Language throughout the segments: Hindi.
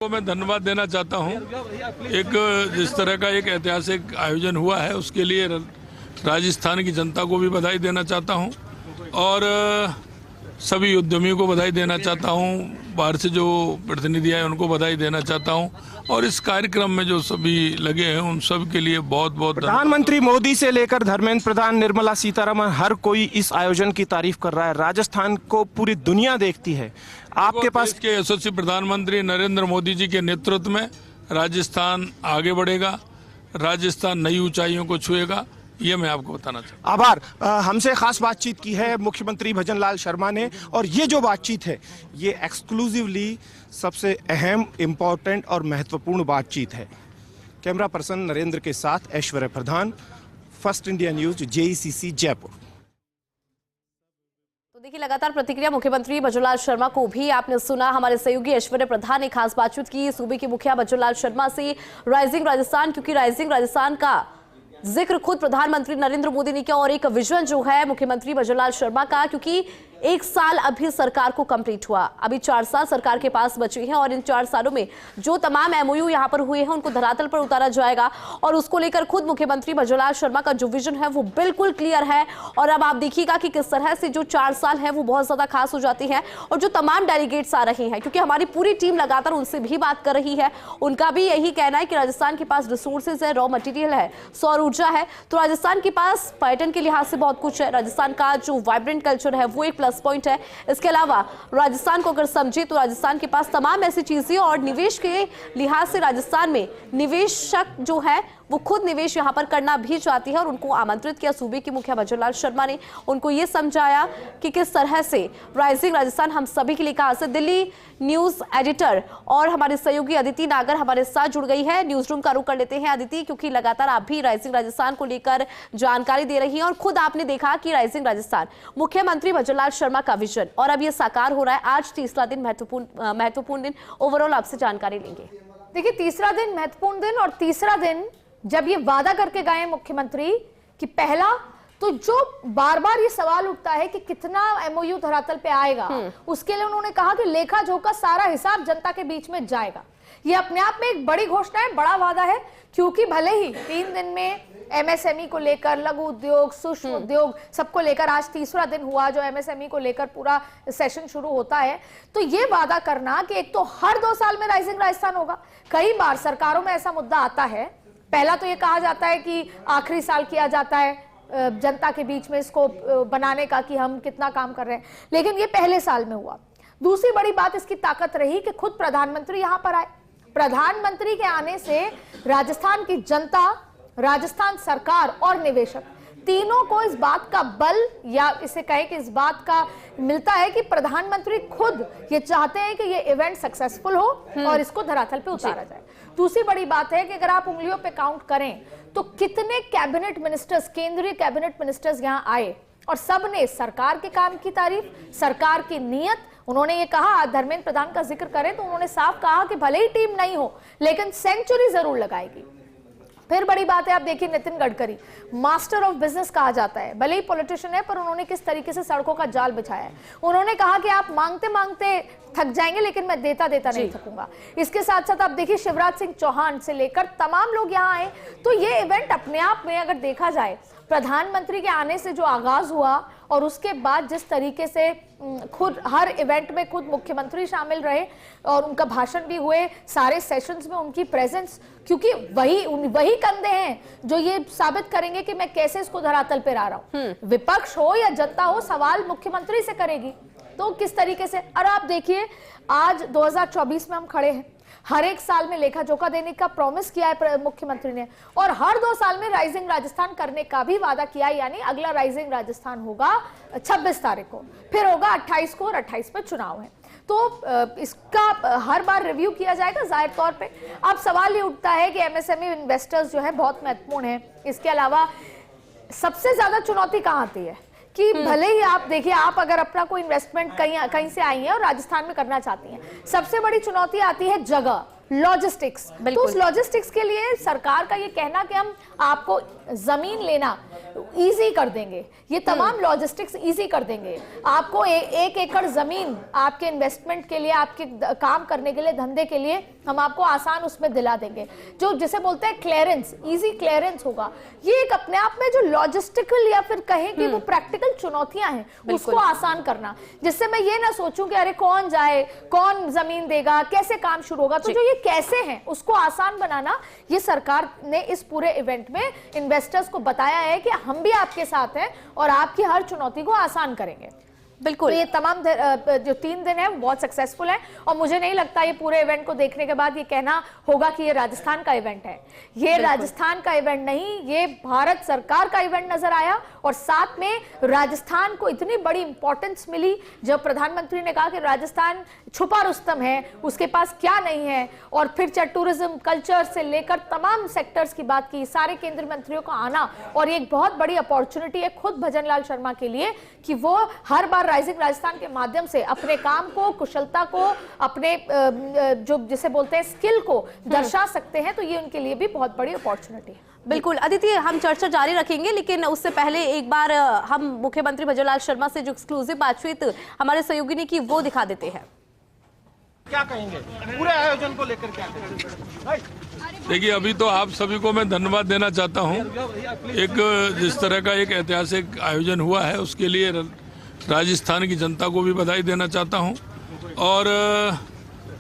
को मैं धन्यवाद देना चाहता हूं। एक जिस तरह का एक ऐतिहासिक आयोजन हुआ है उसके लिए राजस्थान की जनता को भी बधाई देना चाहता हूं और सभी उद्यमियों को बधाई देना चाहता हूं। बाहर से जो प्रतिनिधि आए उनको बधाई देना चाहता हूं और इस कार्यक्रम में जो सभी लगे हैं उन सब के लिए बहुत बहुत प्रधानमंत्री मोदी से लेकर धर्मेंद्र प्रधान, निर्मला सीतारमण, हर कोई इस आयोजन की तारीफ कर रहा है। राजस्थान को पूरी दुनिया देखती है। आपके पास के यशस्वी प्रधानमंत्री नरेंद्र मोदी जी के नेतृत्व में राजस्थान आगे बढ़ेगा, राजस्थान नई ऊंचाइयों को छुएगा, ये मैं आपको बताना चाहता हूं। आभार। हमसे खास बातचीत की है मुख्यमंत्री भजन लाल शर्मा ने और ये जो बातचीत है ये एक्सक्लूसिवली सबसे अहम, इम्पोर्टेंट और महत्वपूर्ण बातचीत है। कैमरा पर्सन नरेंद्र के साथ Aishwarya Pradhan, first India news, JECC, Jaipur. तो देखिए, लगातार प्रतिक्रिया मुख्यमंत्री भजनलाल शर्मा को भी आपने सुना। हमारे सहयोगी ऐश्वर्य प्रधान ने खास बातचीत की सूबे के मुखिया भजनलाल शर्मा से राइजिंग राजस्थान, क्योंकि राइजिंग राजस्थान का जिक्र खुद प्रधानमंत्री नरेंद्र मोदी ने किया और एक विजन जो है मुख्यमंत्री भजनलाल शर्मा का, क्योंकि एक साल अभी सरकार को कंप्लीट हुआ, अभी 4 साल सरकार के पास बचे हैं और इन 4 सालों में जो तमाम MOU यहां पर हुए हैं उनको धरातल पर उतारा जाएगा और उसको लेकर खुद मुख्यमंत्री भजनलाल शर्मा का जो विजन है वो बिल्कुल क्लियर है। और अब आप देखिएगा कि किस तरह से जो 4 साल है वो बहुत ज्यादा खास हो जाती है और जो तमाम डेलीगेट्स आ रहे हैं, क्योंकि हमारी पूरी टीम लगातार उनसे भी बात कर रही है, उनका भी यही कहना है कि राजस्थान के पास रिसोर्सेज है, रॉ मटेरियल है, सौर ऊर्जा है, तो राजस्थान के पास पर्यटन के लिहाज से बहुत कुछ है। राजस्थान का जो वाइब्रेंट कल्चर है वो एक प्लस पॉइंट है। इसके अलावा राजस्थान को अगर समझे तो राजस्थान के पास तमाम ऐसी चीजें और निवेश के लिहाज से राजस्थान में निवेशक जो है वो खुद निवेश यहां पर करना भी चाहती है और उनको आमंत्रित किया। सूबे के मुखिया भजनलाल शर्मा ने उनको ये समझाया कि किस तरह से राइजिंग राजस्थान हम सभी के लिए खास है। दिल्ली न्यूज एडिटर और हमारे सहयोगी अदिति नागर हमारे साथ जुड़ गई है। न्यूज रूम का रुख कर लेते हैं अदिति, क्योंकि लगातार आप भी राइजिंग राजस्थान को लेकर जानकारी दे रही हैं और खुद आपने देखा कि राइजिंग राजस्थान मुख्यमंत्री भजनलाल शर्मा का विजन और अब ये साकार हो रहा है। आज तीसरा दिन महत्वपूर्ण दिन, ओवरऑल आपसे जानकारी लेंगे। देखिए, तीसरा दिन महत्वपूर्ण दिन और तीसरा दिन जब ये वादा करके गए मुख्यमंत्री कि पहला तो जो बार बार ये सवाल उठता है कि कितना MOU धरातल पे आएगा, उसके लिए उन्होंने कहा कि लेखा जोखा सारा हिसाब जनता के बीच में जाएगा। ये अपने आप में एक बड़ी घोषणा है, बड़ा वादा है, क्योंकि भले ही 3 दिन में MSME को लेकर, लघु उद्योग, सूक्ष्म उद्योग, सबको लेकर आज तीसरा दिन हुआ जो MSME को लेकर पूरा सेशन शुरू होता है, तो ये वादा करना कि एक तो हर 2 साल में राइजिंग राजस्थान होगा। कई बार सरकारों में ऐसा मुद्दा आता है, पहला तो ये कहा जाता है कि आखिरी साल किया जाता है जनता के बीच में इसको बनाने का कि हम कितना काम कर रहे हैं, लेकिन ये पहले साल में हुआ। दूसरी बड़ी बात इसकी ताकत रही कि खुद प्रधानमंत्री यहां पर आए। प्रधानमंत्री के आने से राजस्थान की जनता, राजस्थान सरकार और निवेशक तीनों को इस बात का बल, या इसे कहें कि इस बात का मिलता है कि प्रधानमंत्री खुद ये चाहते हैं कि ये इवेंट सक्सेसफुल हो और इसको धरातल पे उतारा जाए। दूसरी बड़ी बात है कि अगर आप उंगलियों पे काउंट करें तो कितने कैबिनेट मिनिस्टर्स, केंद्रीय कैबिनेट मिनिस्टर्स यहां आए और सबने सरकार के काम की तारीफ, सरकार की नीयत, उन्होंने ये कहा, धर्मेंद्र प्रधान का जिक्र करें तो उन्होंने साफ कहा कि भले ही टीम नहीं हो लेकिन सेंचुरी जरूर लगाएगी। फिर बड़ी बात है, आप देखिए Nitin Gadkari, master of business कहा जाता है, भले ही पॉलिटिशियन है पर उन्होंने किस तरीके से सड़कों का जाल बिछाया है। उन्होंने कहा कि आप मांगते मांगते थक जाएंगे लेकिन मैं देता नहीं थकूंगा। इसके साथ साथ आप देखिए शिवराज सिंह चौहान से लेकर तमाम लोग यहाँ आए। तो ये इवेंट अपने आप में अगर देखा जाए, प्रधानमंत्री के आने से जो आगाज हुआ और उसके बाद जिस तरीके से खुद हर इवेंट में खुद मुख्यमंत्री शामिल रहे और उनका भाषण भी हुए, सारे सेशंस में उनकी प्रेजेंस, क्योंकि वही कंधे हैं जो ये साबित करेंगे कि मैं कैसे इसको धरातल पे ला रहा हूं। विपक्ष हो या जनता हो, सवाल मुख्यमंत्री से करेगी तो किस तरीके से। और आप देखिए आज 2024 में हम खड़े हैं, हर एक साल में लेखा जोखा देने का प्रॉमिस किया है मुख्यमंत्री ने और हर 2 साल में राइजिंग राजस्थान करने का भी वादा किया है। यानी अगला राइजिंग राजस्थान होगा 26 तारीख को, फिर होगा 28 को और 28 पे चुनाव है। तो इसका हर बार रिव्यू किया जाएगा जाहिर तौर पे। अब सवाल ये उठता है कि MSME इन्वेस्टर्स जो है बहुत महत्वपूर्ण है। इसके अलावा सबसे ज्यादा चुनौती कहाँ आती है कि भले ही आप देखिए, आप अगर अपना कोई इन्वेस्टमेंट कहीं से आई हैं और राजस्थान में करना चाहती हैं, सबसे बड़ी चुनौती आती है जगह। लॉजिस्टिक्स। तो उस लॉजिस्टिक्स के लिए सरकार का ये कहना कि हम आपको जमीन लेना इजी कर देंगे, ये तमाम लॉजिस्टिक्स इजी कर देंगे, आपको एक एकड़ जमीन आपके इन्वेस्टमेंट के लिए, आपके काम करने के लिए, धंधे के लिए हम आपको आसान उसमें दिला देंगे, जो जिसे बोलते हैं क्लियरेंस, इजी क्लियरेंस होगा। ये एक अपने आप में जो लॉजिस्टिकल या फिर कहें कि वो प्रैक्टिकल चुनौतियां हैं उसको आसान करना, जिससे मैं ये ना सोचूं कि अरे कौन जाए, कौन जमीन देगा, कैसे काम शुरू होगा। तो जो ये कैसे हैं उसको आसान बनाना, ये सरकार ने इस पूरे इवेंट में इन्वेस्टर्स को बताया है कि हम भी आपके साथ हैं और आपकी हर चुनौती को आसान करेंगे। बिल्कुल, तो ये तमाम जो 3 दिन है वो बहुत सक्सेसफुल है और मुझे नहीं लगता ये पूरे इवेंट को देखने के बाद ये कहना होगा कि ये राजस्थान का इवेंट है। ये राजस्थान का इवेंट नहीं, ये भारत सरकार का इवेंट नजर आया और साथ में राजस्थान को इतनी बड़ी इंपॉर्टेंस मिली जब प्रधानमंत्री ने कहा कि राजस्थान छुपा रुस्तम है, उसके पास क्या नहीं है। और फिर चाहे टूरिज्म, कल्चर से लेकर तमाम सेक्टर्स की बात की, सारे केंद्रीय मंत्रियों का आना, और ये एक बहुत बड़ी अपॉर्चुनिटी है खुद भजन लाल शर्मा के लिए कि वो हर बार राइजिंग राजस्थान के माध्यम से अपने काम को, कुशलता को, अपने जो जिसे बोलते हैं स्किल को दर्शा सकते हैं। तो ये उनके लिए भी बहुत बड़ी अपॉर्चुनिटी है। बिल्कुल अदिति, हम चर्चा जारी रखेंगे, लेकिन उससे पहले एक बार हम मुख्यमंत्री भजन लाल शर्मा से जो एक्सक्लूसिव बातचीत हमारे सहयोगी ने की वो दिखा देते हैं। क्या कहेंगे पूरे आयोजन को लेकर, क्या कहेंगे? देखिए, अभी तो आप सभी को मैं धन्यवाद देना चाहता हूं। एक जिस तरह का एक ऐतिहासिक आयोजन हुआ है उसके लिए राजस्थान की जनता को भी बधाई देना चाहता हूं और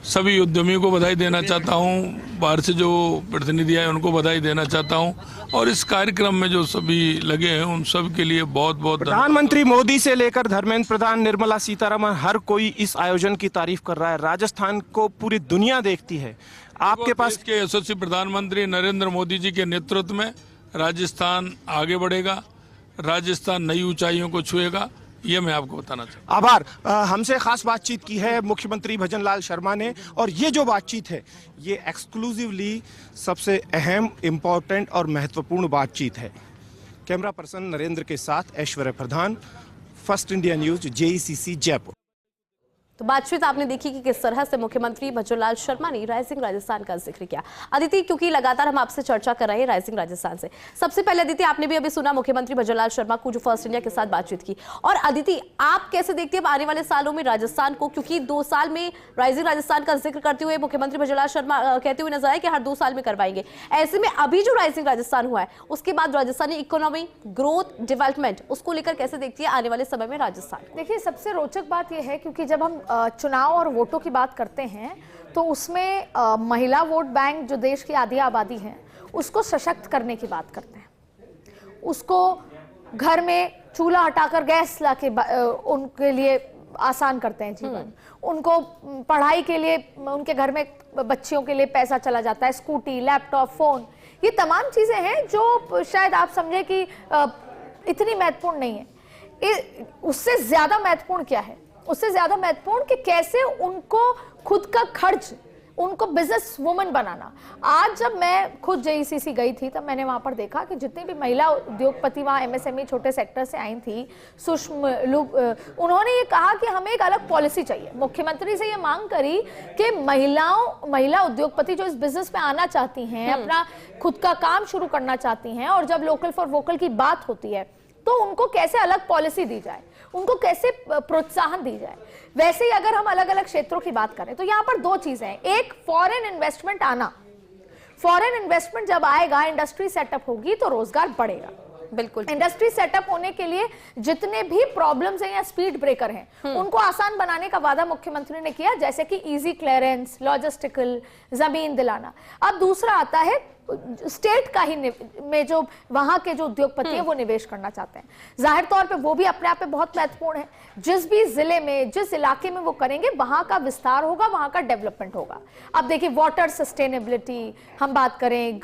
सभी उद्यमियों को बधाई देना चाहता हूं, बाहर से जो प्रतिनिधि आए उनको बधाई देना चाहता हूं और इस कार्यक्रम में जो सभी लगे हैं उन सब के लिए बहुत बहुत प्रधानमंत्री मोदी से लेकर धर्मेंद्र प्रधान, निर्मला सीतारमण, हर कोई इस आयोजन की तारीफ कर रहा है। राजस्थान को पूरी दुनिया देखती है। आपके पास के यशस्वी प्रधानमंत्री नरेंद्र मोदी जी के नेतृत्व में राजस्थान आगे बढ़ेगा, राजस्थान नई ऊंचाइयों को छुएगा, ये मैं आपको बताना चाहता हूं। आभार। हमसे खास बातचीत की है मुख्यमंत्री भजन लाल शर्मा ने और ये जो बातचीत है ये एक्सक्लूसिवली सबसे अहम, इम्पोर्टेंट और महत्वपूर्ण बातचीत है। कैमरा पर्सन नरेंद्र के साथ Aishwarya Pradhan, first India news, JECC Jaipur. तो बातचीत आपने देखी कि किस तरह से मुख्यमंत्री भजन लाल शर्मा ने राइजिंग राजस्थान का जिक्र किया। अदिति, क्योंकि लगातार हम आपसे चर्चा कर रहे हैं राइजिंग राजस्थान से, सबसे पहले अदिति, आपने भी अभी सुना मुख्यमंत्री भजन लाल शर्मा को जो फर्स्ट इंडिया के साथ बातचीत की, और अदिति आप कैसे देखते हैं आने वाले सालों में राजस्थान को, क्योंकि 2 साल में राइजिंग राजस्थान का जिक्र करते हुए मुख्यमंत्री भजन लाल शर्मा कहते हुए नजर आए कि हर 2 साल में करवाएंगे। ऐसे में अभी जो राइजिंग राजस्थान हुआ है उसके बाद राजस्थानी इकोनॉमी, ग्रोथ, डेवलपमेंट, उसको लेकर कैसे देखती है आने वाले समय में राजस्थान? देखिए, सबसे रोचक बात यह है क्योंकि जब हम चुनाव और वोटों की बात करते हैं तो उसमें महिला वोट बैंक जो देश की आधी आबादी है उसको सशक्त करने की बात करते हैं। उसको घर में चूल्हा हटाकर गैस लाके उनके लिए आसान करते हैं जीवन। उनको पढ़ाई के लिए, उनके घर में बच्चियों के लिए पैसा चला जाता है, स्कूटी, लैपटॉप, फोन, ये तमाम चीजें हैं जो शायद आप समझे कि इतनी महत्वपूर्ण नहीं है। उससे ज्यादा महत्वपूर्ण क्या है? उससे ज्यादा महत्वपूर्ण कि कैसे उनको खुद का खर्च, उनको बिजनेस वुमन बनाना। आज जब मैं खुद JECC गई थी तब मैंने वहां पर देखा कि जितनी भी महिला उद्योगपति वहां MSME छोटे सेक्टर से आई थी, सूक्ष्म उन्होंने ये कहा कि हमें एक अलग पॉलिसी चाहिए। मुख्यमंत्री से ये मांग करी कि महिला उद्योगपति जो इस बिजनेस में आना चाहती हैं, अपना खुद का काम शुरू करना चाहती हैं, और जब लोकल फॉर वोकल की बात होती है तो उनको कैसे अलग पॉलिसी दी जाए, उनको कैसे प्रोत्साहन दी जाए। वैसे ही अगर हम अलग अलग क्षेत्रों की बात करें तो यहाँ पर 2 चीजें हैं। एक, फॉरेन इन्वेस्टमेंट आना। फॉरेन इन्वेस्टमेंट जब आएगा, इंडस्ट्री सेटअप होगी तो रोजगार बढ़ेगा। बिल्कुल, इंडस्ट्री सेटअप होने के लिए जितने भी प्रॉब्लम्स हैं या स्पीड ब्रेकर हैं उनको आसान बनाने का वादा मुख्यमंत्री ने किया, जैसे कि इजी क्लियरेंस, लॉजिस्टिकल, जमीन दिलाना। अब दूसरा आता है स्टेट का ही में जो वहां के जो उद्योगपति हैं वो निवेश करना चाहते हैं। जाहिर तौर पे वो भी अपने आप में बहुत महत्वपूर्ण है। जिस भी जिले में, जिस इलाके में वो करेंगे वहां का विस्तार होगा, वहां का डेवलपमेंट होगा। अब देखिए, वाटर सस्टेनेबिलिटी हम बात करें,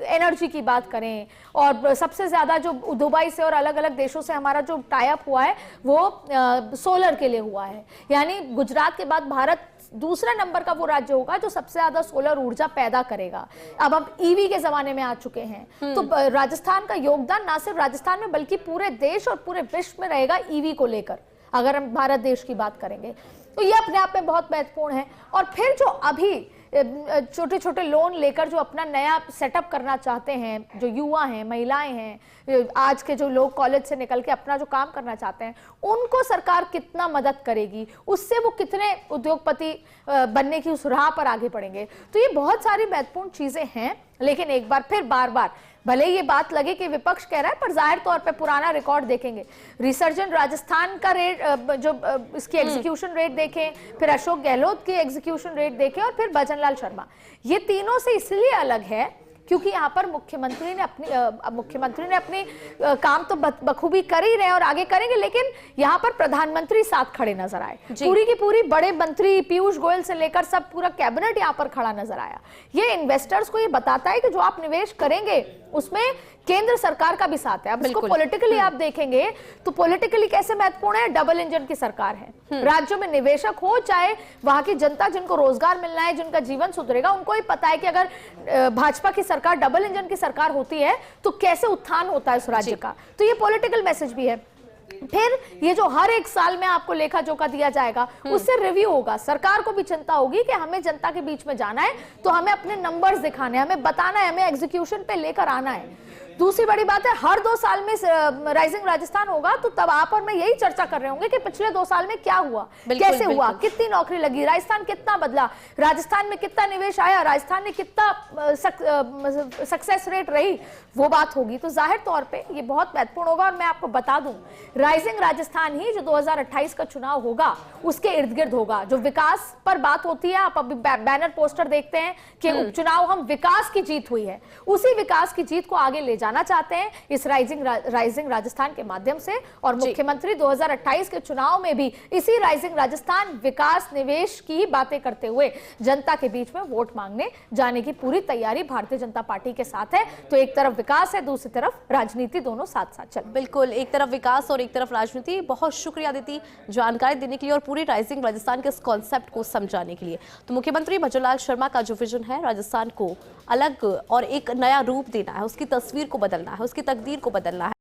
एनर्जी की बात करें, और सबसे ज्यादा जो दुबई से और अलग अलग देशों से हमारा जो टाई अप हुआ है वो सोलर के लिए हुआ है। यानी गुजरात के बाद भारत दूसरा नंबर का वो राज्य होगा जो सबसे ज्यादा सोलर ऊर्जा पैदा करेगा। अब हम EV के जमाने में आ चुके हैं, तो राजस्थान का योगदान ना सिर्फ राजस्थान में बल्कि पूरे देश और पूरे विश्व में रहेगा EV को लेकर। अगर हम भारत देश की बात करेंगे तो ये अपने आप में बहुत महत्वपूर्ण है। और फिर जो अभी छोटे छोटे लोन लेकर जो अपना नया सेटअप करना चाहते हैं, जो युवा हैं, महिलाएं हैं, आज के जो लोग कॉलेज से निकल के अपना जो काम करना चाहते हैं, उनको सरकार कितना मदद करेगी, उससे वो कितने उद्योगपति बनने की उस राह पर आगे बढ़ेंगे। तो ये बहुत सारी महत्वपूर्ण चीजें हैं। लेकिन एक बार फिर बार बार भले ये बात लगे कि विपक्ष कह रहा है, पर जाहिर तौर पे पुराना रिकॉर्ड देखेंगे, रिसर्जेंट राजस्थान का रेट, जो इसकी एग्जीक्यूशन रेट देखें, फिर अशोक गहलोत की एग्जीक्यूशन रेट देखें, और फिर भजनलाल शर्मा, ये तीनों से इसलिए अलग है क्योंकि यहाँ पर मुख्यमंत्री ने अपनी काम तो बखूबी कर ही रहे हैं और आगे करेंगे, लेकिन यहाँ पर प्रधानमंत्री साथ खड़े नजर आए। पूरी की पूरी बड़े मंत्री पीयूष गोयल से लेकर सब पूरा कैबिनेट यहाँ पर खड़ा नजर आया। ये इन्वेस्टर्स को ये बताता है कि जो आप निवेश करेंगे उसमें केंद्र सरकार का भी साथ है। अब इसको पॉलिटिकली आप देखेंगे तो पॉलिटिकली कैसे महत्वपूर्ण है, डबल इंजन की सरकार है। राज्यों में निवेशक हो, चाहे वहां की जनता जिनको रोजगार मिलना है, जिनका जीवन सुधरेगा, उनको ही पता है कि अगर भाजपा की सरकार, डबल इंजन की सरकार होती है तो कैसे उत्थान होता है उस राज्य का। तो ये पॉलिटिकल मैसेज भी है। फिर ये जो हर एक साल में आपको लेखा जोखा दिया जाएगा, उससे रिव्यू होगा। सरकार को भी चिंता होगी कि हमें जनता के बीच में जाना है तो हमें अपने नंबर्स दिखाने, हमें बताना है, हमें एग्जीक्यूशन पे लेकर आना है। दूसरी बड़ी बात है, हर 2 साल में राइजिंग राजस्थान होगा तो तब आप और मैं यही चर्चा कर रहे होंगे कि पिछले 2 साल में क्या हुआ, कैसे हुआ, कितनी नौकरी लगी, राजस्थान कितना बदला, राजस्थान में कितना निवेश आया, राजस्थान में कितना सक्सेस रेट रही, वो बात होगी। तो जाहिर तौर पे ये बहुत महत्वपूर्ण होगा। और मैं आपको बता दूं, राइजिंग राजस्थान ही जो 2028 का चुनाव होगा उसके इर्द गिर्द होगा। जो विकास पर बात होती है, आप अभी बैनर पोस्टर देखते हैं कि उपचुनाव हम विकास की जीत हुई है, उसी विकास की जीत को आगे ले जाना चाहते हैं इस राइजिंग राजस्थान के माध्यम से। और मुख्यमंत्री 2028 के चुनाव में भी इसी राइजिंग राजस्थान, विकास, निवेश की बातें करते हुए जनता के बीच में वोट मांगने जाने की पूरी तैयारी भारतीय जनता पार्टी के साथ है। तो एक तरफ विकास है, दूसरी तरफ राजनीति, दोनों साथ साथ चल। बिल्कुल, एक तरफ विकास और एक तरफ राजनीति। बहुत शुक्रिया अदिति जानकारी देने के लिए और पूरी राइजिंग राजस्थान के इस कॉन्सेप्ट को समझाने के लिए। तो मुख्यमंत्री भजनलाल शर्मा का जो विजन है, राजस्थान को अलग और एक नया रूप देना है, उसकी तस्वीर को बदलना है, उसकी तकदीर को बदलना है।